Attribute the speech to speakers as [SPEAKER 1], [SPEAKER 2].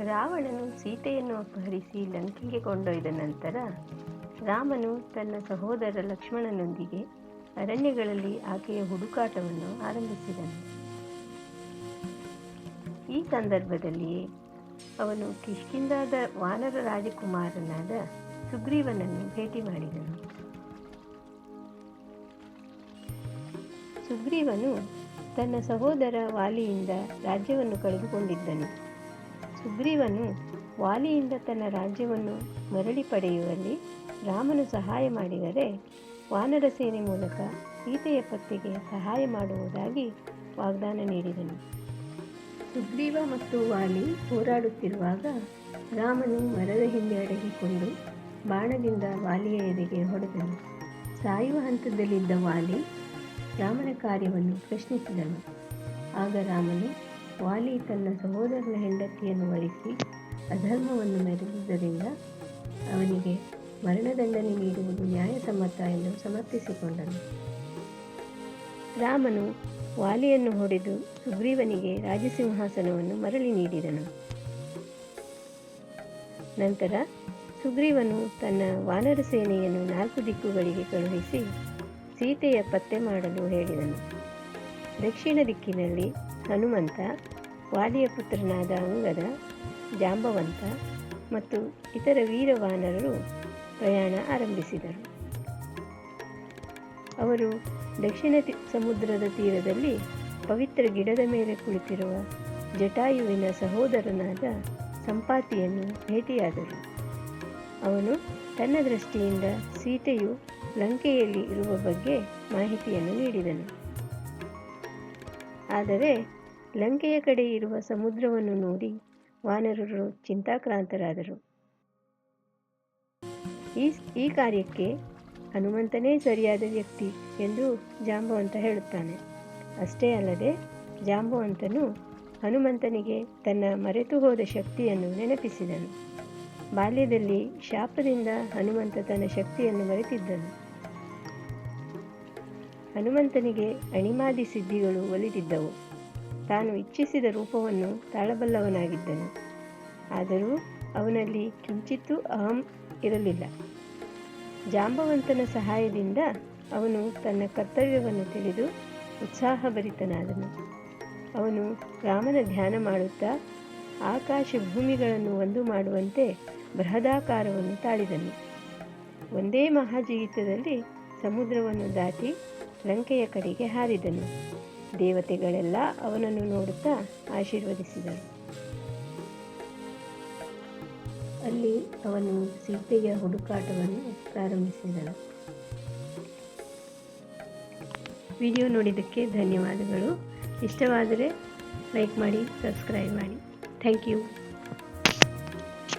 [SPEAKER 1] ರಾವಣನು ಸೀತೆಯನ್ನು ಅಪಹರಿಸಿ ಲಂಕೆಗೆ ಕೊಂಡೊಯ್ದ ನಂತರ ರಾಮನು ತನ್ನ ಸಹೋದರ ಲಕ್ಷ್ಮಣನೊಂದಿಗೆ ಅರಣ್ಯಗಳಲ್ಲಿ ಆಕೆಯ ಹುಡುಕಾಟವನ್ನು ಆರಂಭಿಸಿದನು. ಈ ಸಂದರ್ಭದಲ್ಲಿಯೇ ಅವನು ಕಿಷ್ಕಿಂಧಾದ ವಾನರ ರಾಜಕುಮಾರನಾದ ಸುಗ್ರೀವನನ್ನು ಭೇಟಿ ಮಾಡಿದನು. ಸುಗ್ರೀವನು ತನ್ನ ಸಹೋದರ ವಾಲಿಯಿಂದ ರಾಜ್ಯವನ್ನು ಕಳೆದುಕೊಂಡಿದ್ದನು. ಸುಗ್ರೀವನು ವಾಲಿಯಿಂದ ತನ್ನ ರಾಜ್ಯವನ್ನು ಮರಳಿ ಪಡೆಯುವಲ್ಲಿ ರಾಮನು ಸಹಾಯ ಮಾಡಿದರೆ ವಾನರ ಸೇನೆ ಮೂಲಕ ಸೀತೆಯ ಪತ್ತೆಗೆ ಸಹಾಯ ಮಾಡುವುದಾಗಿ ವಾಗ್ದಾನ ನೀಡಿದನು. ಸುಗ್ರೀವ ಮತ್ತು ವಾಲಿ ಹೋರಾಡುತ್ತಿರುವಾಗ ರಾಮನು ಮರದ ಹಿಂದೆ ಅಡಗಿಕೊಂಡು ಬಾಣದಿಂದ ವಾಲಿಯ ಎದೆಗೆ ಹೊಡೆದನು. ಸಾಯುವ ಹಂತದಲ್ಲಿದ್ದ ವಾಲಿ ರಾಮನ ಕಾರ್ಯವನ್ನು ಪ್ರಶ್ನಿಸಿದನು. ಆಗ ರಾಮನು, ವಾಲಿ ತನ್ನ ಸಹೋದರನ ಹೆಂಡತಿಯನ್ನು ವರಿಸಿ ಅಧರ್ಮವನ್ನು ಮೆರೆದುದರಿಂದ ಅವನಿಗೆ ಮರಣದಂಡನೆ ನೀಡುವುದು ನ್ಯಾಯಸಮ್ಮತ ಎಂದು ಸಮರ್ಥಿಸಿಕೊಂಡನು. ರಾಮನು ವಾಲಿಯನ್ನು ಹೊಡೆದು ಸುಗ್ರೀವನಿಗೆ ರಾಜಸಿಂಹಾಸನವನ್ನು ಮರಳಿ ನೀಡಿದನು. ನಂತರ ಸುಗ್ರೀವನು ತನ್ನ ವಾನರ ಸೇನೆಯನ್ನು 4 ದಿಕ್ಕುಗಳಿಗೆ ಕಳುಹಿಸಿ ಸೀತೆಯ ಪತ್ತೆ ಮಾಡಲು ಹೇಳಿದನು. ದಕ್ಷಿಣ ದಿಕ್ಕಿನಲ್ಲಿ ಹನುಮಂತ, ವಾಲಿಯ ಪುತ್ರನಾದ ಅಂಗದ, ಜಾಂಬವಂತ ಮತ್ತು ಇತರ ವೀರ ವಾನರರು ಪ್ರಯಾಣ ಆರಂಭಿಸಿದರು. ಅವರು ದಕ್ಷಿಣ ಸಮುದ್ರದ ತೀರದಲ್ಲಿ ಪವಿತ್ರ ಗಿಡದ ಮೇಲೆ ಕುಳಿತಿರುವ ಜಟಾಯುವಿನ ಸಹೋದರನಾದ ಸಂಪಾತಿಯನ್ನು ಭೇಟಿಯಾದರು. ಅವನು ತನ್ನ ದೃಷ್ಟಿಯಿಂದ ಸೀತೆಯು ಲಂಕೆಯಲ್ಲಿ ಇರುವ ಬಗ್ಗೆ ಮಾಹಿತಿಯನ್ನು ನೀಡಿದನು. ಆದರೆ ಲಂಕೆಯ ಕಡೆ ಇರುವ ಸಮುದ್ರವನ್ನು ನೋಡಿ ವಾನರರು ಚಿಂತಾಕ್ರಾಂತರಾದರು. ಈ ಕಾರ್ಯಕ್ಕೆ ಹನುಮಂತನೇ ಸರಿಯಾದ ವ್ಯಕ್ತಿ ಎಂದು ಜಾಂಬವಂತ ಹೇಳುತ್ತಾನೆ. ಅಷ್ಟೇ ಅಲ್ಲದೆ ಜಾಂಬವಂತನು ಹನುಮಂತನಿಗೆ ತನ್ನ ಮರೆತು ಹೋದ ಶಕ್ತಿಯನ್ನು ನೆನಪಿಸಿದನು. ಬಾಲ್ಯದಲ್ಲಿ ಶಾಪದಿಂದ ಹನುಮಂತ ತನ್ನ ಶಕ್ತಿಯನ್ನು ಮರೆತಿದ್ದನು. ಹನುಮಂತನಿಗೆ ಅಣಿಮಾದಿ ಸಿದ್ಧಿಗಳು ಒಲಿದಿದ್ದವು. ತಾನು ಇಚ್ಛಿಸಿದ ರೂಪವನ್ನು ತಾಳಬಲ್ಲವನಾಗಿದ್ದನು. ಆದರೂ ಅವನಲ್ಲಿ ಕಿಂಚಿತ್ತೂ ಅಹಂ ಇರಲಿಲ್ಲ. ಜಾಂಬವಂತನ ಸಹಾಯದಿಂದ ಅವನು ತನ್ನ ಕರ್ತವ್ಯವನ್ನು ತಿಳಿದು ಉತ್ಸಾಹಭರಿತನಾದನು. ಅವನು ರಾಮನ ಧ್ಯಾನ ಮಾಡುತ್ತಾ ಆಕಾಶ ಭೂಮಿಗಳನ್ನು ಒಂದು ಮಾಡುವಂತೆ ಬೃಹದಾಕಾರವನ್ನು ತಾಳಿದನು. ಒಂದೇ ಮಹಾಜಿಗಿತದಲ್ಲಿ ಸಮುದ್ರವನ್ನು ದಾಟಿ ಲಂಕೆಯ ಕಡೆಗೆ ಹಾರಿದನು. ದೇವತೆಗಳೆಲ್ಲ ಅವನನ್ನು ನೋಡುತ್ತಾ ಆಶೀರ್ವದಿಸಿದರು. ಅಲ್ಲಿ ಅವನು ಸೀತೆಯ ಹುಡುಕಾಟವನ್ನು ಪ್ರಾರಂಭಿಸಿದನು. ವಿಡಿಯೋ ನೋಡಿದ್ದಕ್ಕೆ ಧನ್ಯವಾದಗಳು. ಇಷ್ಟವಾದರೆ ಲೈಕ್ ಮಾಡಿ, ಸಬ್ಸ್ಕ್ರೈಬ್ ಮಾಡಿ. Thank you.